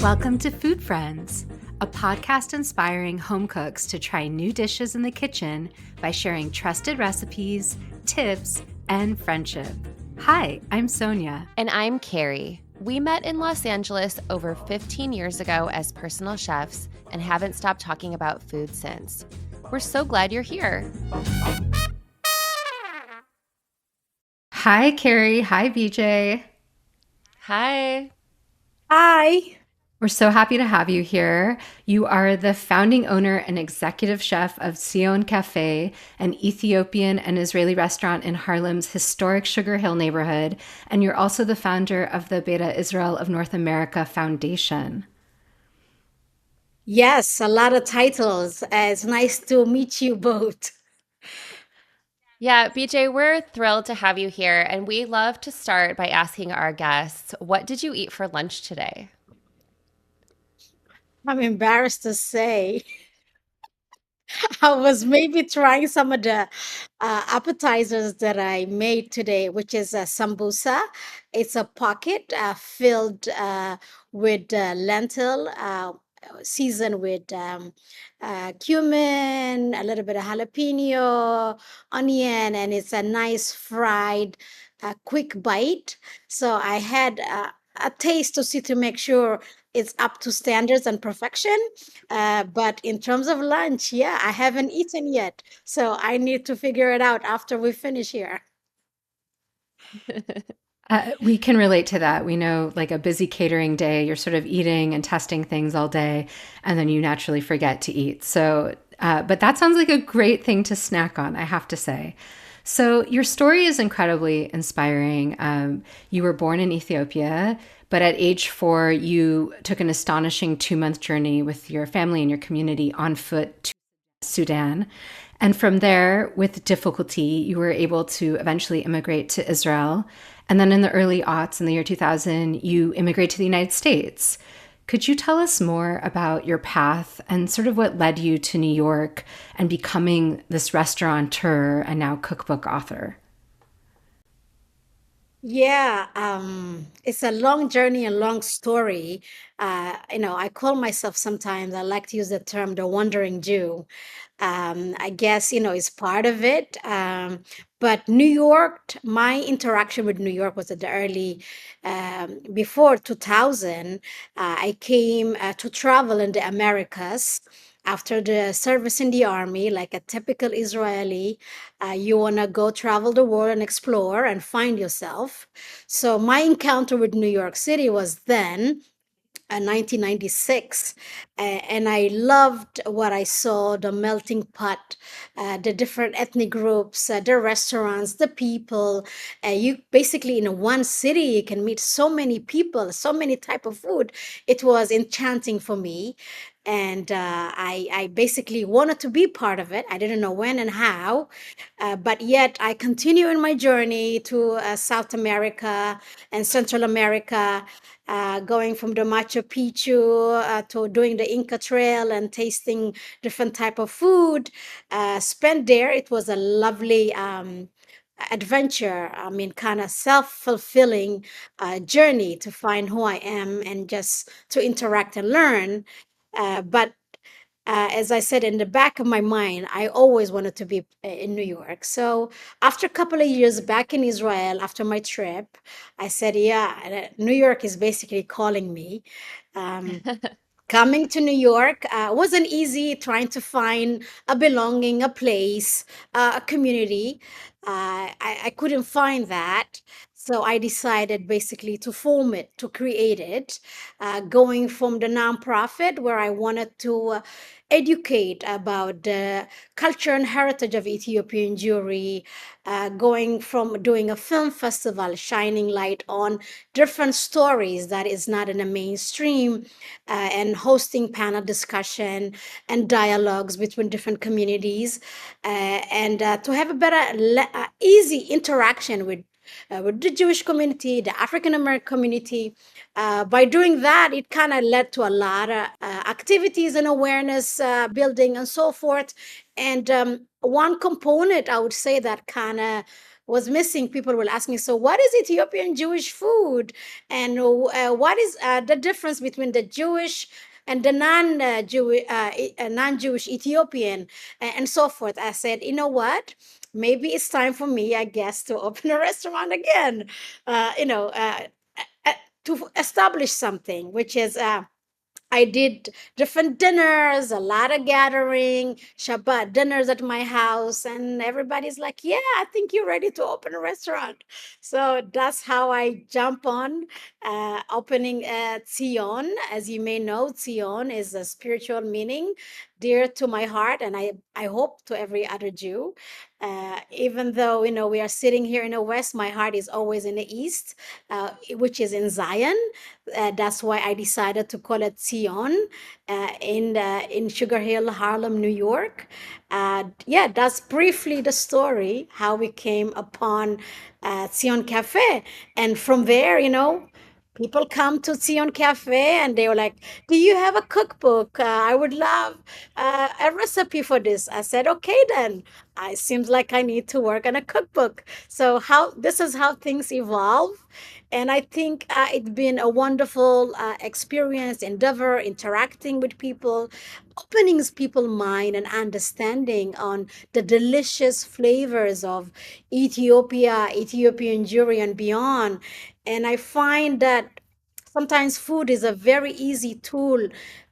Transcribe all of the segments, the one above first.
Welcome to Food Friends, a podcast inspiring home cooks to try new dishes in the kitchen by sharing trusted recipes, tips, and friendship. Hi, I'm Sonia. And I'm Carrie. We met in Los Angeles over 15 years ago as personal chefs and haven't stopped talking about food since. We're so glad you're here. Hi, Carrie. Hi, BJ. Hi. Hi. We're so happy to have you here. You are the founding owner and executive chef of Sion Cafe, an Ethiopian and Israeli restaurant in Harlem's historic Sugar Hill neighborhood, and you're also the founder of the Beta Israel of North America Foundation. Yes, a lot of titles. It's nice to meet you both. Yeah, BJ, we're thrilled to have you here, and we love to start by asking our guests, what did you eat for lunch today? I'm embarrassed to say I was maybe trying some of the appetizers that I made today, which is a sambusa. It's a pocket filled with lentil, seasoned with cumin, a little bit of jalapeno, onion, and it's a nice fried, quick bite. So I had a taste to see to make sure it's up to standards and perfection. But in terms of lunch, yeah, I haven't eaten yet. So I need to figure it out after we finish here. We can relate to that. We know, like a busy catering day, you're sort of eating and testing things all day, and then you naturally forget to eat. But that sounds like a great thing to snack on, I have to say. So, your story is incredibly inspiring. You were born in Ethiopia, but at age 4, you took an astonishing 2-month journey with your family and your community on foot to Sudan. And from there, with difficulty, you were able to eventually immigrate to Israel. And then in the early aughts, in the year 2000, you immigrate to the United States. Could you tell us more about your path and sort of what led you to New York and becoming this restaurateur and now cookbook author? Yeah, it's a long journey, a long story. I call myself sometimes, I like to use the term the wandering Jew. I guess, it's part of it. But New York, my interaction with New York was at the early, before 2000. I came to travel in the Americas after the service in the army, like a typical Israeli. You want to go travel the world and explore and find yourself. So my encounter with New York City was then 1996, and I loved what I saw, the melting pot, the different ethnic groups, the restaurants, the people. You basically, in one city, you can meet so many people, so many type of food. It was enchanting for me, and I basically wanted to be part of it. I didn't know when and how, but yet I continue in my journey to South America and Central America, going from the Machu Picchu to doing the Inca Trail and tasting different type of food. Spent there, it was a lovely adventure. I mean, kind of self-fulfilling journey to find who I am and just to interact and learn. But as I said, in the back of my mind, I always wanted to be in New York. So after a couple of years back in Israel, after my trip, I said, yeah, New York is basically calling me. Um, Coming to New York wasn't easy, trying to find a belonging, a place, a community. I couldn't find that. So I decided basically to form it, to create it, going from the nonprofit where I wanted to educate about the culture and heritage of Ethiopian Jewry, going from doing a film festival, shining light on different stories that is not in the mainstream, and hosting panel discussion and dialogues between different communities, and to have a better, easy interaction with the Jewish community, the African American community. By doing that, it kind of led to a lot of activities and awareness building and so forth. And one component I would say that kind of was missing, people will ask me, so what is Ethiopian Jewish food? And what is the difference between the Jewish and the non-Jewish Ethiopian, and so forth. I said, you know what? Maybe it's time for me, I guess, to open a restaurant again. Uh, you know, uh, uh, to establish something, which is I did different dinners, a lot of gathering, Shabbat dinners at my house, and everybody's like, "Yeah, I think you're ready to open a restaurant." So that's how I jump on opening Tzion. As you may know, Tzion is a spiritual meaning dear to my heart, and I hope to every other Jew. Even though we are sitting here in the West, my heart is always in the East, which is in Zion. That's why I decided to call it Zion in Sugar Hill, Harlem, New York. Yeah, that's briefly the story how we came upon Zion Cafe, and from there, people come to Zion Cafe and they were like, "Do you have a cookbook? I would love a recipe for this." I said, "Okay, then. It seems like I need to work on a cookbook." So how this is how things evolve, and I think it's been a wonderful experience, endeavor, interacting with people, opening people's mind and understanding on the delicious flavors of Ethiopia, Ethiopian jewelry, and beyond. And I find that sometimes food is a very easy tool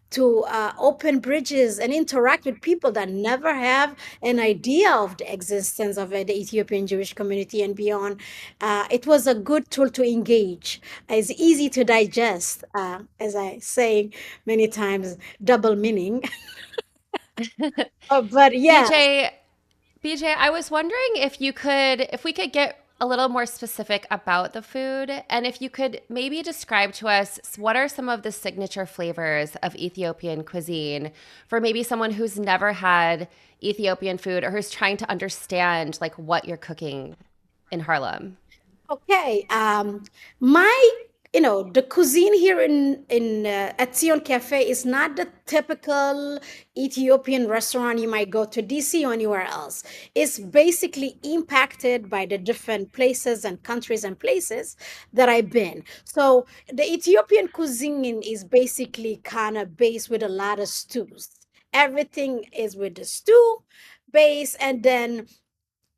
to open bridges and interact with people that never have an idea of the existence of the Ethiopian Jewish community and beyond. It was a good tool to engage. It's easy to digest, as I say many times, double meaning. But yeah, BJ, BJ, I was wondering if we could get a little more specific about the food, and if you could maybe describe to us what are some of the signature flavors of Ethiopian cuisine for maybe someone who's never had Ethiopian food or who's trying to understand like what you're cooking in Harlem. okay. My, the cuisine here in at Sion Cafe is not the typical Ethiopian restaurant you might go to DC or anywhere else. It's basically impacted by the different places and countries and places that I've been. So the Ethiopian cuisine is basically kind of based with a lot of stews. Everything is with the stew base, and then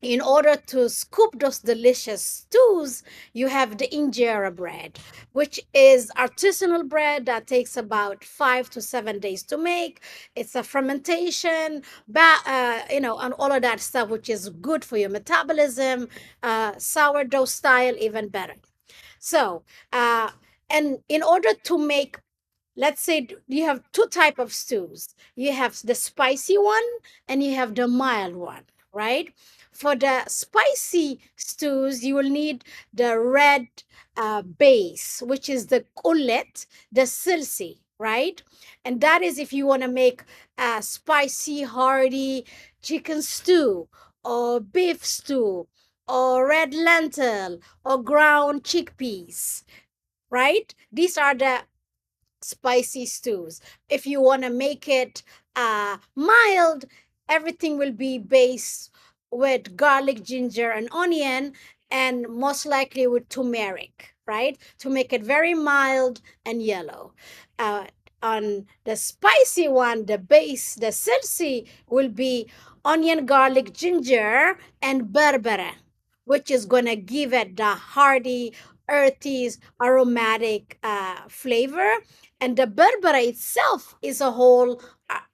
in order to scoop those delicious stews, you have the injera bread, which is artisanal bread that takes about 5 to 7 days to make. It's a fermentation, and all of that stuff, which is good for your metabolism. Sourdough style, even better. So, and in order to make, let's say you have two type of stews. You have the spicy one and you have the mild one, right? For the spicy stews, you will need the red base, which is the kullet, the silsi, right? And that is if you want to make a spicy, hearty chicken stew or beef stew or red lentil or ground chickpeas, right? These are the spicy stews. If you want to make it mild, everything will be based with garlic, ginger, and onion, and most likely with turmeric, right? To make it very mild and yellow. Uh, on the spicy one, the base, the silsi, will be onion, garlic, ginger, and berbere, which is going to give it the hearty, earthy, aromatic flavor. And the berbera itself is a whole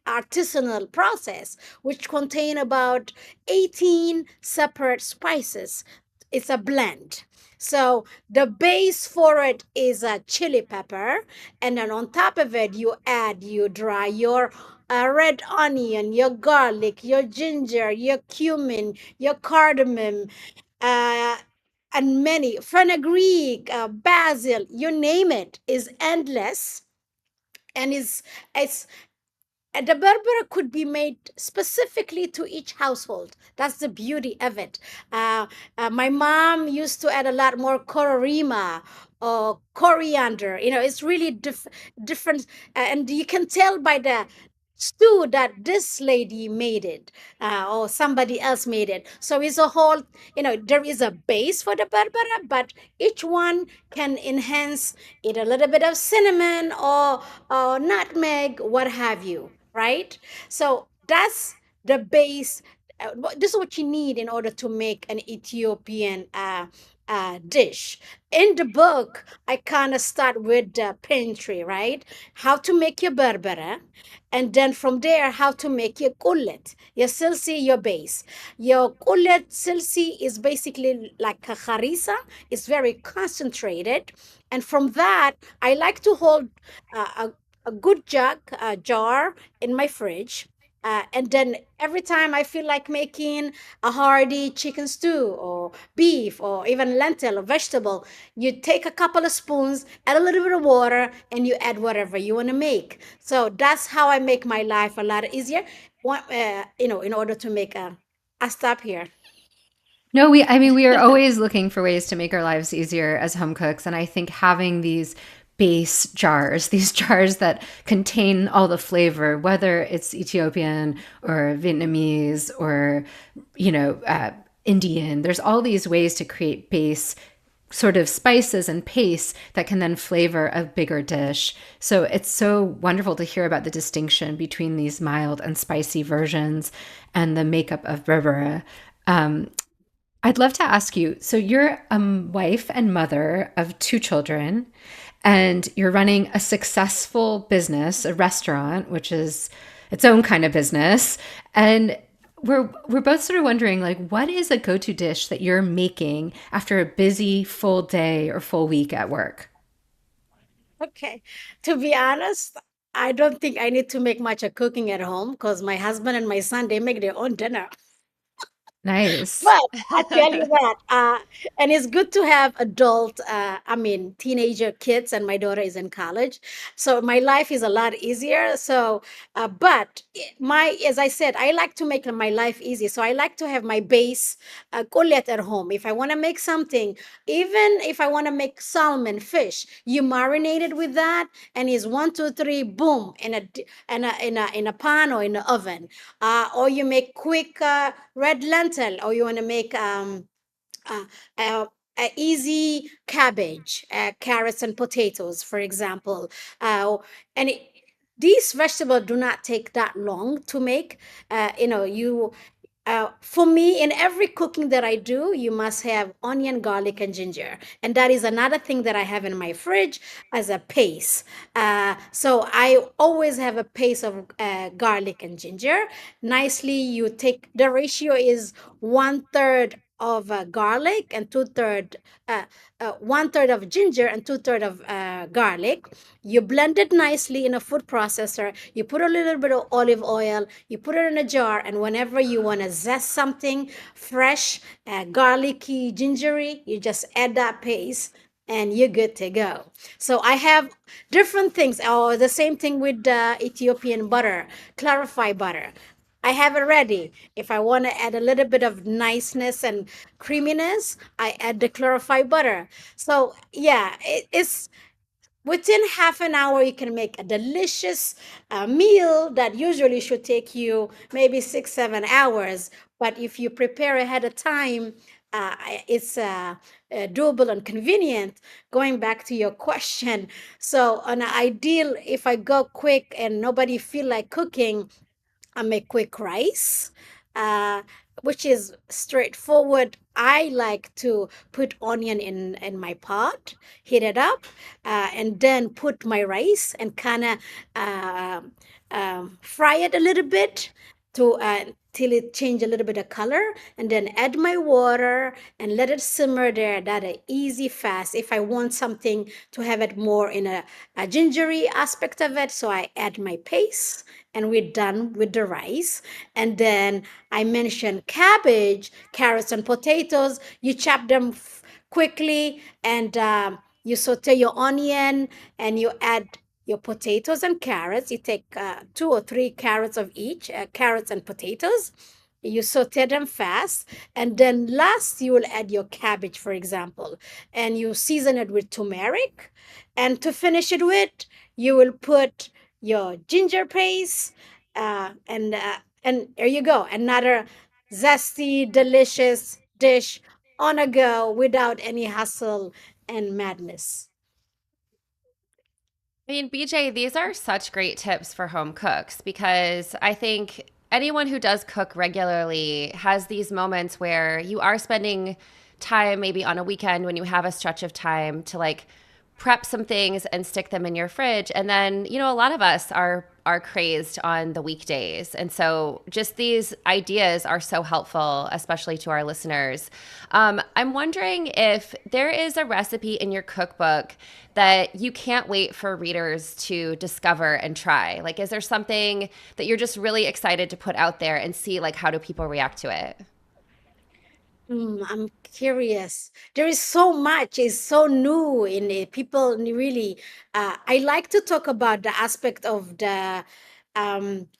artisanal process which contain about 18 separate spices. It's a blend. So the base for it is a chili pepper, and then on top of it you dry your red onion, your garlic, your ginger, your cumin, your cardamom, uh, and many fenugreek, basil, you name it, is endless, and is it's the berbera could be made specifically to each household. That's the beauty of it. My mom used to add a lot more kororima or coriander. It's really different, and you can tell by the stew that this lady made it, or somebody else made it. So it's a whole, there is a base for the berbera, but each one can enhance it, a little bit of cinnamon or nutmeg, what have you, right? So that's the base. This is what you need in order to make an Ethiopian dish. In the book, I kind of start with the pantry, right? How to make your berbera, and then from there, how to make your kullet, your silsi, your base. Your kullet silsi is basically like a harissa. It's very concentrated. And from that, I like to hold a good jar in my fridge. And then every time I feel like making a hearty chicken stew or beef or even lentil or vegetable, you take a couple of spoons, add a little bit of water, and you add whatever you want to make. So that's how I make my life a lot easier. In order to make a. I stop here. No, I mean, we are always looking for ways to make our lives easier as home cooks. And I think having these base jars, these jars that contain all the flavor, whether it's Ethiopian or Vietnamese or, Indian, there's all these ways to create base sort of spices and paste that can then flavor a bigger dish. So it's so wonderful to hear about the distinction between these mild and spicy versions and the makeup of berbera. I'd love to ask you, so you're a wife and mother of two children, and you're running a successful business, a restaurant, which is its own kind of business. And we're both sort of wondering, like, what is a go-to dish that you're making after a busy full day or full week at work? Okay. To be honest, I don't think I need to make much of cooking at home because my husband and my son, they make their own dinner. Nice. But I tell you that, and it's good to have adult, teenager kids, and my daughter is in college, so my life is a lot easier. So, but as I said, I like to make my life easy. So I like to have my base collet at home. If I want to make something, even if I want to make salmon, fish, you marinate it with that, and it's one, two, three, boom, in a pan or in the oven, or you make quick red lentil, or you want to make uh, uh, a easy cabbage, carrots and potatoes, for example. And these vegetables do not take that long to make. You For me, in every cooking that I do, you must have onion, garlic, and ginger. And that is another thing that I have in my fridge as a paste. So I always have a paste of garlic and ginger. Nicely, you take the ratio is one third of garlic and uh, one third of ginger and two-third of garlic. You blend it nicely in a food processor. You put a little bit of olive oil. You put it in a jar, and whenever you want to zest something fresh, garlicky, gingery, you just add that paste and you're good to go. So I have different things. Oh, the same thing with Ethiopian butter, clarified butter. I have it ready. If I want to add a little bit of niceness and creaminess, I add the clarified butter. So yeah, it's within half an hour you can make a delicious meal that usually should take you maybe 6 7 hours, but if you prepare ahead of time, it's doable and convenient. Going back to your question, so an ideal, if I go quick and nobody feel like cooking, I make quick rice, uh, which is straightforward. I like to put onion in my pot, heat it up, and then put my rice and kind of uh, fry it a little bit to till it change a little bit of color, and then add my water and let it simmer there. That a easy fast. If I want something to have it more in a gingery aspect of it, so I add my paste and we're done with the rice. And then I mentioned cabbage, carrots, and potatoes. You chop them quickly, and you saute your onion, and you add your potatoes and carrots. You take 2 or 3 carrots of each, carrots and potatoes. You saute them fast, and then last you will add your cabbage, for example, and you season it with turmeric. And to finish it with, you will put your ginger paste, And there you go, another zesty, delicious dish on a go without any hustle and madness. I mean, BJ, these are such great tips for home cooks because I think anyone who does cook regularly has these moments where you are spending time maybe on a weekend when you have a stretch of time to like prep some things and stick them in your fridge. And then, a lot of us are crazed on the weekdays. And so just these ideas are so helpful, especially to our listeners. I'm wondering if there is a recipe in your cookbook that you can't wait for readers to discover and try. Like, is there something that you're just really excited to put out there and see like how do people react to it? I'm curious. There is so much, is so new in it. People really, I like to talk about the aspect of the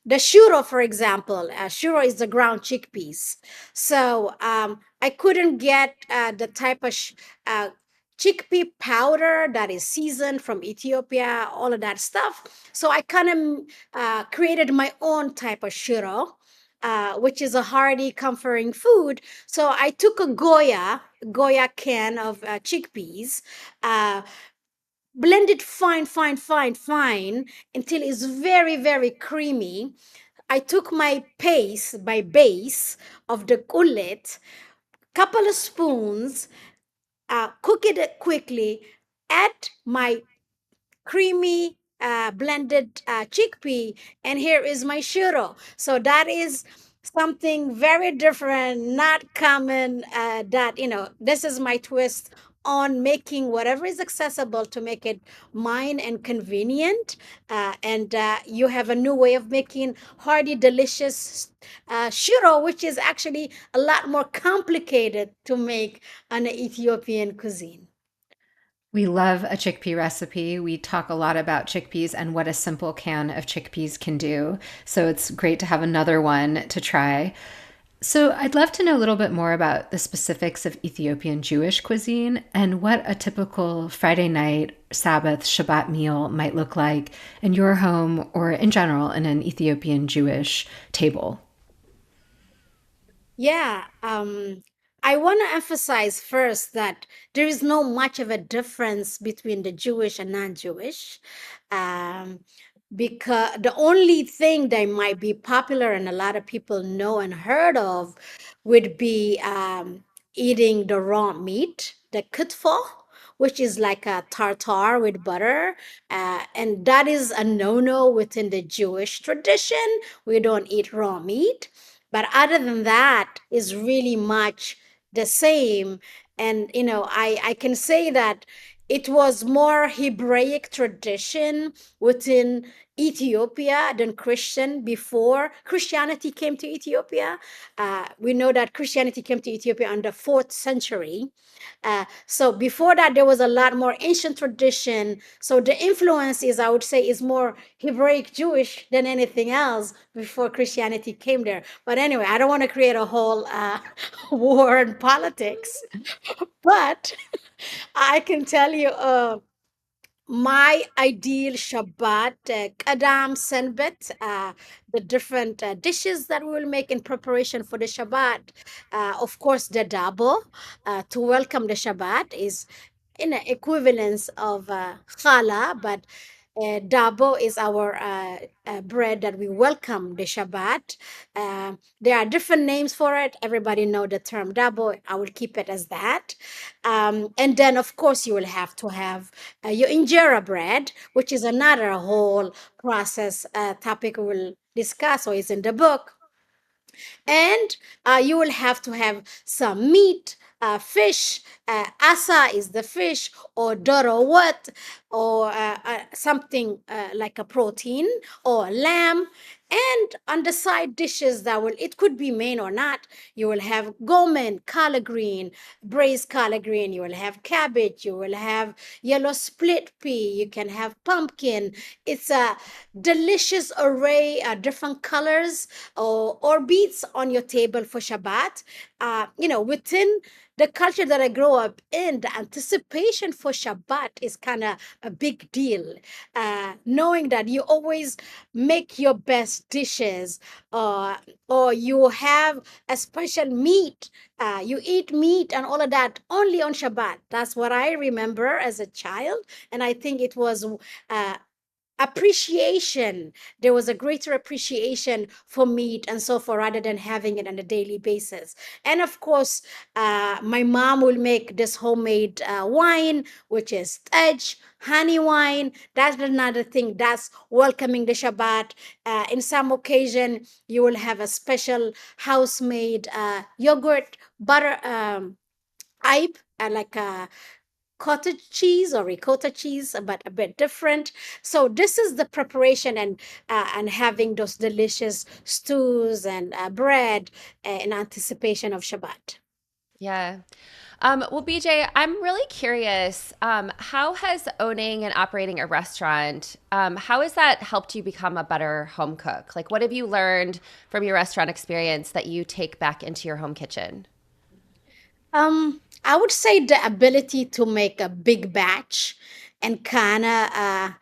shuro, for example. Shuro is the ground chickpeas. So I couldn't get the type of chickpea powder that is seasoned from Ethiopia, all of that stuff. So I kind of created my own type of shuro. Which is a hearty, comforting food. So I took a Goya can of chickpeas, uh, blended fine, fine, fine, fine until it's very, very creamy. I took my base of the gullet, couple of spoons, cook it quickly, add my creamy blended chickpea, and here is my shiro. So that is something very different, not common. That this is my twist on making whatever is accessible to make it mine and convenient. And you have a new way of making hearty, delicious shiro, which is actually a lot more complicated to make an Ethiopian cuisine. We love a chickpea recipe. We talk a lot about chickpeas and what a simple can of chickpeas can do. So it's great to have another one to try. So I'd love to know a little bit more about the specifics of Ethiopian Jewish cuisine and what a typical Friday night, Sabbath, Shabbat meal might look like in your home or in general in an Ethiopian Jewish table. Yeah, I want to emphasize first that there is no much of a difference between the Jewish and non-Jewish, um, because the only thing that might be popular and a lot of people know and heard of would be eating the raw meat, the kutfo, which is like a tartar with butter, and that is a no-no within the Jewish tradition. We don't eat raw meat. But other than that, is really much the same. And I can say that it was more Hebraic tradition within Ethiopia than Christian before Christianity came to Ethiopia. We know that Christianity came to Ethiopia in the fourth century. So before that, there was a lot more ancient tradition. So the influence is, I would say, is more Hebraic Jewish than anything else before Christianity came there. But anyway, I don't want to create a whole war in politics. But I can tell you, my ideal Shabbat, Kadam Senbet, the different dishes that we will make in preparation for the Shabbat. Of course, the dabo to welcome the Shabbat is in an equivalence of challah, but dabo is our bread that we welcome the Shabbat. There are different names for it. Everybody know the term dabo. I will keep it as that. And then, of course, you will have to have your injera bread, which is another whole process topic we will discuss, or is in the book. And you will have to have some meat, fish. Asa is the fish, or doro what, or something like a protein, or lamb. And on the side dishes that will, it could be main or not, you will have gomen, collard green, braised collard green. You will have cabbage. You will have yellow split pea. You can have pumpkin. It's a delicious array, different colors or beets on your table for Shabbat. Within the culture that I grew up in, the anticipation for Shabbat is kind of a big deal. Knowing that you always make your best those dishes, uh, or you have a special meat, you eat meat and all of that only on Shabbat. That's what I remember as a child. And I think it was uh, appreciation. There was a greater appreciation for meat and so forth rather than having it on a daily basis. And of course, my mom will make this homemade wine, which is tej, honey wine. That's another thing that's welcoming the Shabbat. In some occasion, you will have a special house-made yogurt, butter, ipe, like a cottage cheese or ricotta cheese, but a bit different. So this is the preparation, and having those delicious stews and bread in anticipation of Shabbat. Yeah. Well, BJ, I'm really curious. How has owning and operating a restaurant, how has that helped you become a better home cook? Like, what have you learned from your restaurant experience that you take back into your home kitchen? I would say the ability to make a big batch and kind of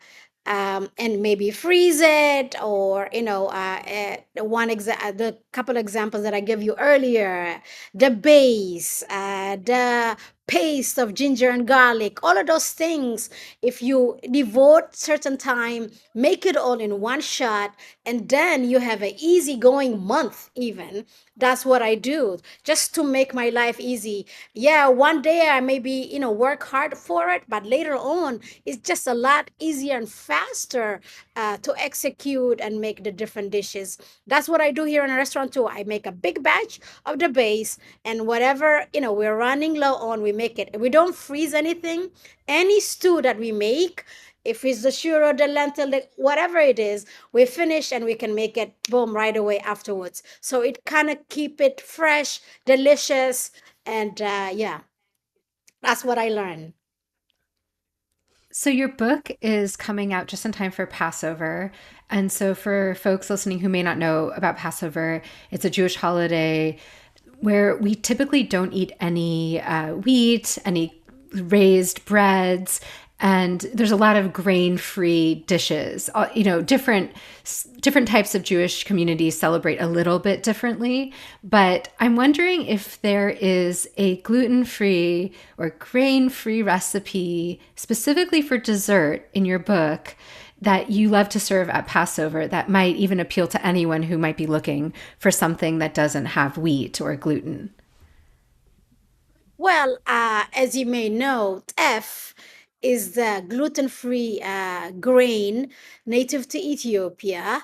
and maybe freeze it, or the couple examples that I gave you earlier, the base, the paste of ginger and garlic, all of those things. If you devote certain time, make it all in one shot, and then you have an easygoing month. Even that's what I do, just to make my life easy. Yeah, one day I maybe work hard for it, but later on it's just a lot easier and faster to execute and make the different dishes. That's what I do here in a restaurant too. I make a big batch of the base, and whatever we're running low on, we make it. We don't freeze anything. Any stew that we make, if it's the churro, the lentil, whatever it is, we finish and we can make it boom right away afterwards. So it kind of keep it fresh, delicious, and yeah, that's what I learned. So your book is coming out just in time for Passover. And so for folks listening who may not know about Passover, it's a Jewish holiday where we typically don't eat any wheat, any raised breads, and there's a lot of grain-free dishes. Different types of Jewish communities celebrate a little bit differently, but I'm wondering if there is a gluten-free or grain-free recipe specifically for dessert in your book that you love to serve at Passover that might even appeal to anyone who might be looking for something that doesn't have wheat or gluten. Well, as you may know, teff is the gluten-free grain native to Ethiopia.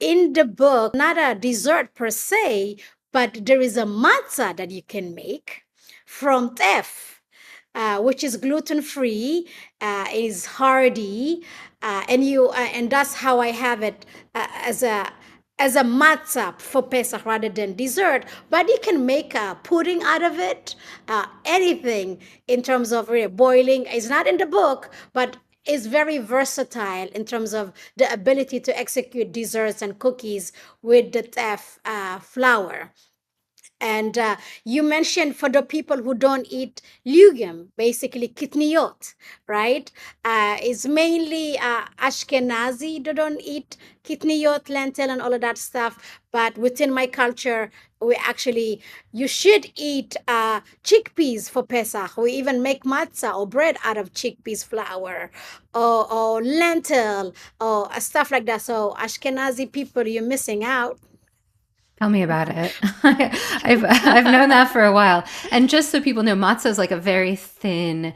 In the book, not a dessert per se, but there is a matzah that you can make from teff, which is gluten free, is hardy, and that's how I have it as a matzah for Pesach rather than dessert. But you can make a pudding out of it, anything in terms of really boiling. It's not in the book, but is very versatile in terms of the ability to execute desserts and cookies with the teff flour. And you mentioned for the people who don't eat legume, basically kitniyot, right? It's mainly Ashkenazi that don't eat kitniyot, lentil, and all of that stuff. But within my culture, you should eat chickpeas for Pesach. We even make matzah or bread out of chickpeas flour, or lentil, or stuff like that. So Ashkenazi people, you're missing out. Tell me about it. I've known that for a while. And just so people know, matzah is like a very thin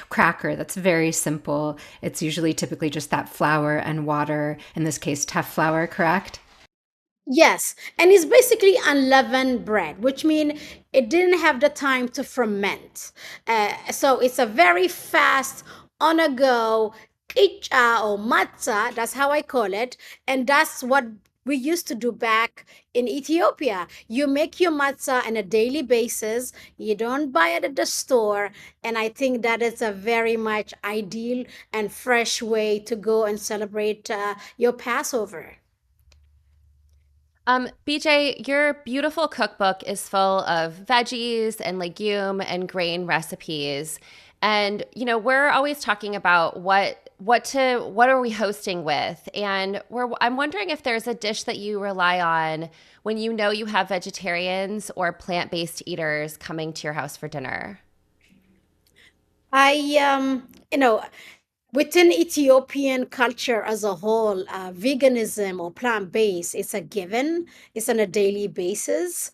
cracker that's very simple. It's usually typically just that flour and water, in this case, teff flour, correct? Yes, and it's basically unleavened bread, which means it didn't have the time to ferment. So it's a very fast, on a go kitcha or matzah. That's how I call it, and that's what we used to do back in Ethiopia. You make your matzah on a daily basis. You don't buy it at the store, and I think that is a very much ideal and fresh way to go and celebrate your Passover. BJ, your beautiful cookbook is full of veggies and legume and grain recipes. And, we're always talking about what are we hosting with, and I'm wondering if there's a dish that you rely on when you know you have vegetarians or plant-based eaters coming to your house for dinner. I within Ethiopian culture as a whole, veganism or plant-based is a given. It's on a daily basis.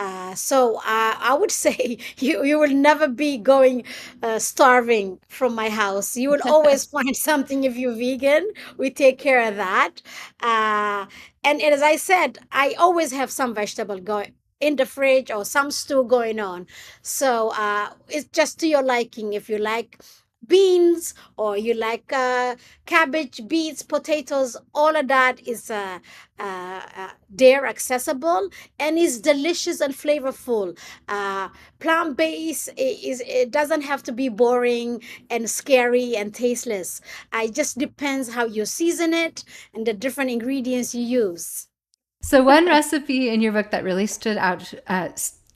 I would say you will never be going starving from my house. You will always find something if you're vegan. We take care of that. Uh, and as I said, I always have some vegetable going in the fridge or some stew going on. It's just to your liking. If you like beans or you like cabbage, beets, potatoes, all of that is there accessible and is delicious and flavorful. Uh, Plant-based is it doesn't have to be boring and scary and tasteless. It just depends how you season it and the different ingredients you use. So one recipe in your book that really stood out,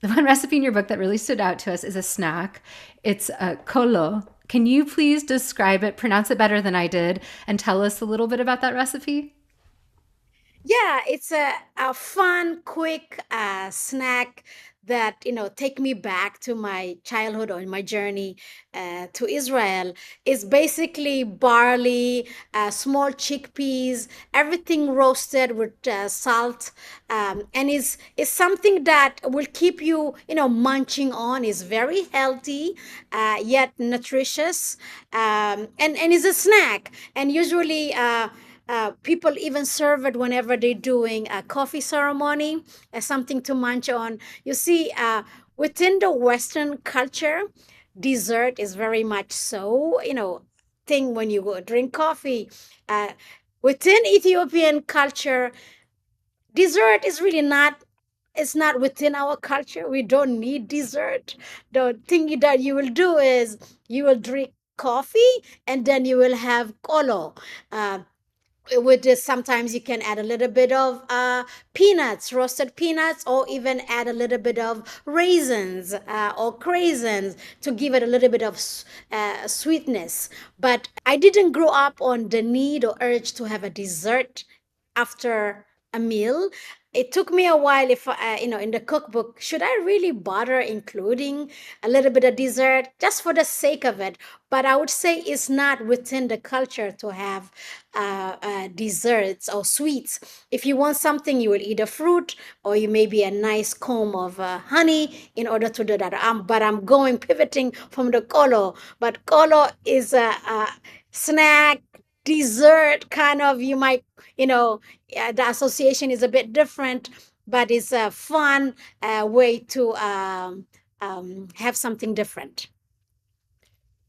one recipe in your book that really stood out to us is a snack. It's kolo. Can you please describe it, pronounce it better than I did, and tell us a little bit about that recipe? Yeah, it's a fun, quick snack that take me back to my childhood or my journey to Israel. It's basically barley, small chickpeas, everything roasted with salt, and is something that will keep you munching on. Is very healthy, yet nutritious, and is a snack. And usually. People even serve it whenever they're doing a coffee ceremony as something to munch on. You see, within the Western culture, dessert is very much so, thing when you go drink coffee. Uh, Within Ethiopian culture, dessert is really not. It's not within our culture. We don't need dessert. The thing that you will do is you will drink coffee and then you will have kolo. Uh, with this sometimes you can add a little bit of peanuts, roasted peanuts, or even add a little bit of raisins or craisins to give it a little bit of sweetness. But I didn't grow up on the need or urge to have a dessert after a meal. It took me a while, if in the cookbook, should I really bother including a little bit of dessert just for the sake of it? But I would say it's not within the culture to have desserts or sweets. If you want something, you will eat a fruit or you maybe a nice comb of honey in order to do that. But I'm going pivoting from the kolo. But kolo is a snack, dessert kind of, you might, the association is a bit different, but it's a fun way to have something different.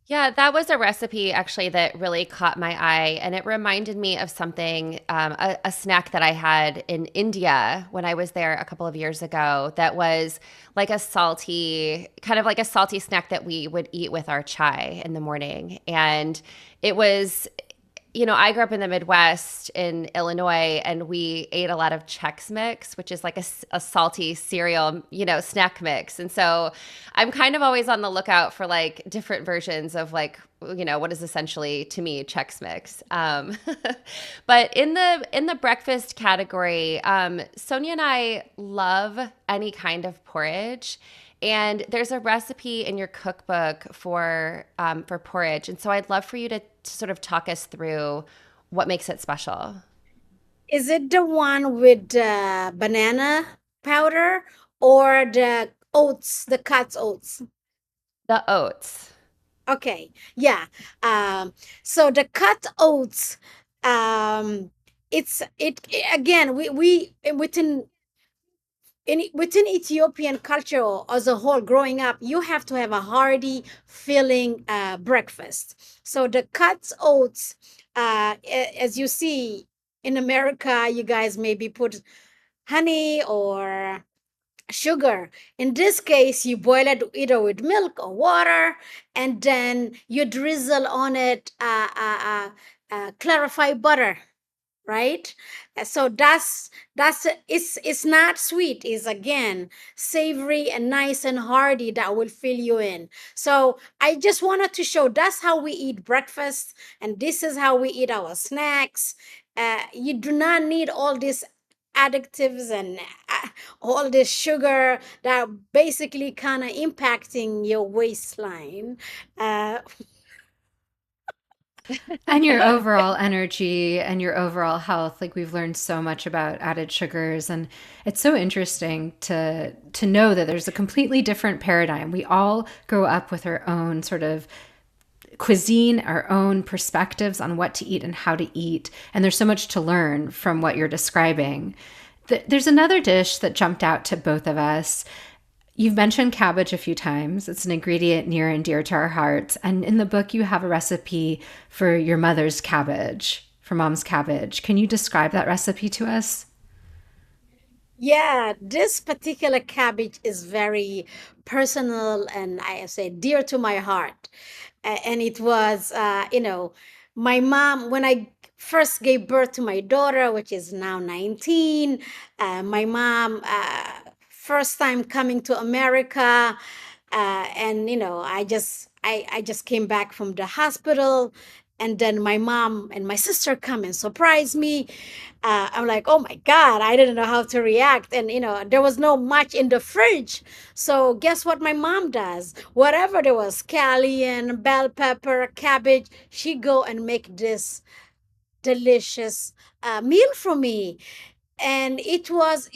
Yeah, that was a recipe actually that really caught my eye. And it reminded me of something, a snack that I had in India when I was there a couple of years ago that was like a salty, kind of like a salty snack that we would eat with our chai in the morning. And it was, I grew up in the Midwest in Illinois, and we ate a lot of Chex Mix, which is like a salty cereal, snack mix. And so I'm kind of always on the lookout for like different versions of like, what is essentially to me Chex Mix. But in the breakfast category, Sonia and I love any kind of porridge. And there's a recipe in your cookbook for porridge, and so I'd love for you to sort of talk us through what makes it special. Is it the one with banana powder or the oats, the cat's oats? The oats. Okay, yeah. So the cut oats, um, again. We within Ethiopian culture as a whole, growing up, you have to have a hearty, filling breakfast. So the cut oats, as you see in America, you guys maybe put honey or sugar. In this case, you boil it either with milk or water, and then you drizzle on it clarified butter. right? So it's not sweet. It's again savory and nice and hearty that will fill you in. So I just wanted to show that's how we eat breakfast, and this is how we eat our snacks. You do not need all these additives and all this sugar that basically kind of impacting your waistline. Uh, And your overall energy and your overall health. Like we've learned so much about added sugars, and it's so interesting to know that there's a completely different paradigm. We all grow up with our own sort of cuisine, our own perspectives on what to eat and how to eat, and there's so much to learn from what you're describing. There's another dish that jumped out to both of us. You've mentioned cabbage a few times. It's an ingredient near and dear to our hearts. And in the book, you have a recipe for your mother's cabbage, for mom's cabbage. Can you describe that recipe to us? Yeah, this particular cabbage is very personal and I say dear to my heart. And it was, my mom, when I first gave birth to my daughter, which is now 19, my mom, first time coming to America, and I just came back from the hospital, and then my mom and my sister come and surprise me. I'm like, oh my God, I didn't know how to react. And, there was no much in the fridge. So guess what my mom does? Whatever there was, scallion, bell pepper, cabbage, she go and make this delicious meal for me. And it was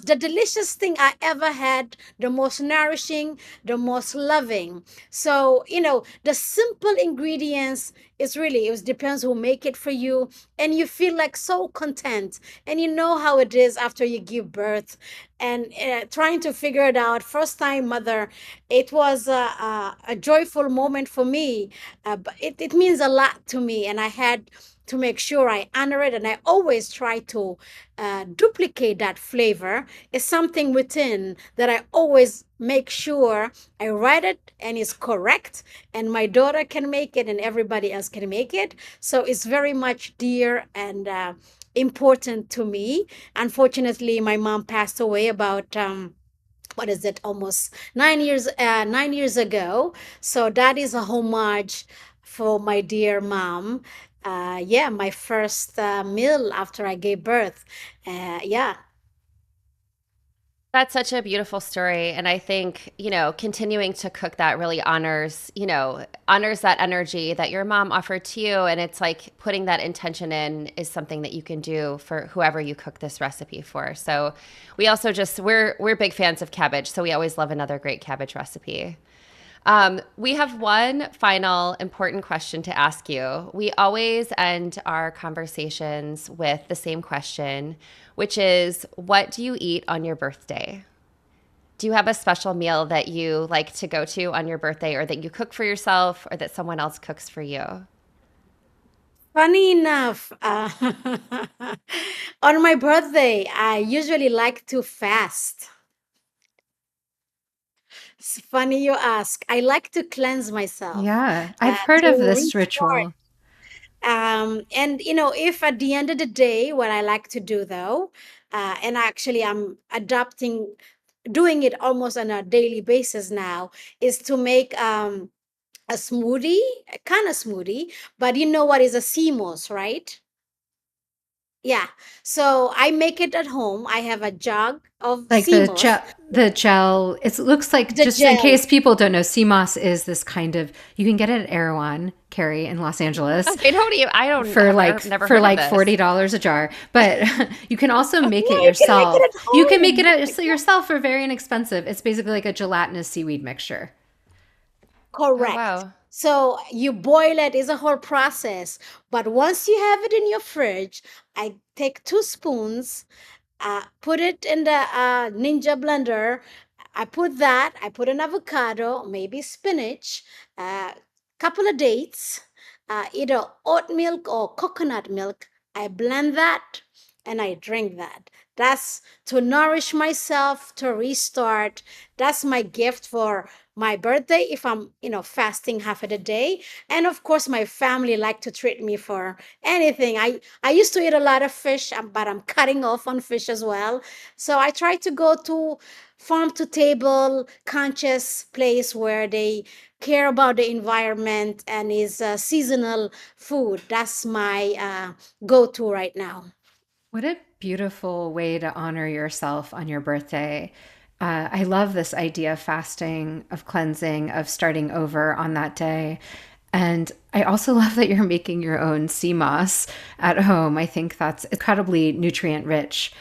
the delicious thing I ever had, the most nourishing, the most loving. So the simple ingredients is really, it depends who make it for you, and you feel like so content, and you know how it is after you give birth, and trying to figure it out. First time mother, it was a joyful moment for me, but it means a lot to me, and I had to make sure I honor it. And I always try to duplicate that flavor. It's something within that I always make sure I write it and it's correct. And my daughter can make it and everybody else can make it. So it's very much dear and important to me. Unfortunately, my mom passed away about what is it, almost 9 years ago. So that is a homage for my dear mom. Yeah, my first meal after I gave birth. Yeah. That's such a beautiful story. And I think, continuing to cook that really honors that energy that your mom offered to you. And it's like putting that intention in is something that you can do for whoever you cook this recipe for. So we also we're big fans of cabbage. So we always love another great cabbage recipe. We have one final important question to ask you. We always end our conversations with the same question, which is, what do you eat on your birthday? Do you have a special meal that you like to go to on your birthday, or that you cook for yourself, or that someone else cooks for you? Funny enough, on my birthday, I usually like to fast. It's funny you ask. I like to cleanse myself, Yeah, I've heard of to this restart. ritual. And if at the end of the day, what I like to do though, and actually I'm adopting, doing it almost on a daily basis now, is to make a smoothie, a kind of smoothie, but you know what is a CMOS, right? Yeah. So I make it at home. I have a jug of Like CMOS, the gel. It looks like, the just in gel. case people don't know, CMOS is this kind of, you can get it at Erewhon, Carrie, in Los Angeles, I don't for have like never heard of this. $40 a jar. But you can also make Yeah, it you can make yourself. it at You can make home. it yourself for very inexpensive. It's basically like a gelatinous seaweed mixture. Oh, Correct. wow. So you boil it, is a whole process. But once you have it in your fridge, I take 2 spoons, put it in the Ninja blender. I put an avocado, maybe spinach, a couple of dates, either oat milk or coconut milk. I blend that and I drink that. That's to nourish myself, to restart. That's my gift for my birthday if I'm, fasting half of the day. And of course, my family like to treat me for anything. I used to eat a lot of fish, but I'm cutting off on fish as well. So I try to go to farm to table conscious place where they care about the environment and is seasonal food. That's my go-to right now. What a beautiful way to honor yourself on your birthday. I love this idea of fasting, of cleansing, of starting over on that day. And I also love that you're making your own sea moss at home. I think that's incredibly nutrient rich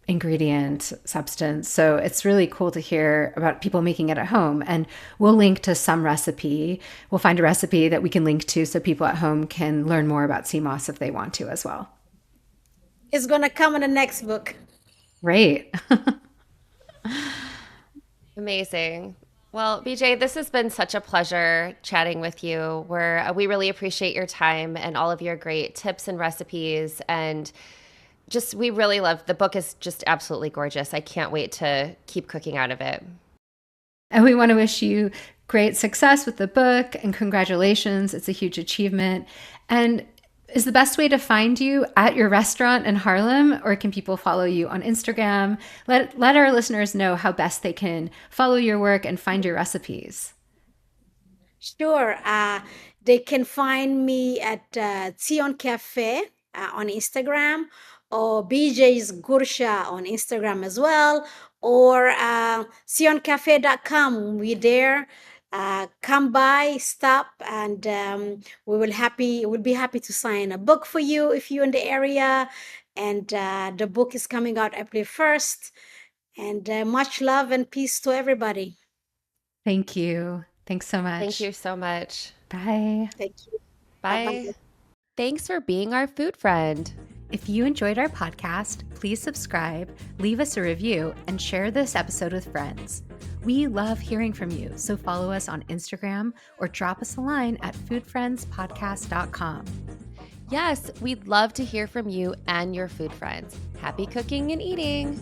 ingredient substance. So it's really cool to hear about people making it at home. And we'll link to some recipe. We'll find a recipe that we can link to so people at home can learn more about sea moss if they want to as well. It's gonna come in the next book. Great. Amazing. Well, BJ, this has been such a pleasure chatting with you. We really appreciate your time and all of your great tips and recipes, and just we really love the book. Is just absolutely gorgeous. I can't wait to keep cooking out of it. And we want to wish you great success with the book and congratulations. It's a huge achievement. And is the best way to find you at your restaurant in Harlem, or can people follow you on Instagram? Let our listeners know how best they can follow your work and find your recipes. Sure. They can find me at Tion Cafe on Instagram, or BJ's Gursha on Instagram as well, or sioncafe.com. We're there. Come by, stop, and we'll be happy to sign a book for you if you're in the area. And the book is coming out April 1st. And much love and peace to everybody. Thank you. Thanks so Thank much. you so much. Bye. Thank you. Bye. Bye-bye. Thanks for being our food friend. If you enjoyed our podcast, please subscribe, leave us a review, and share this episode with friends. We love hearing from you, so follow us on Instagram or drop us a line at foodfriendspodcast.com. Yes, we'd love to hear from you and your food friends. Happy cooking and eating.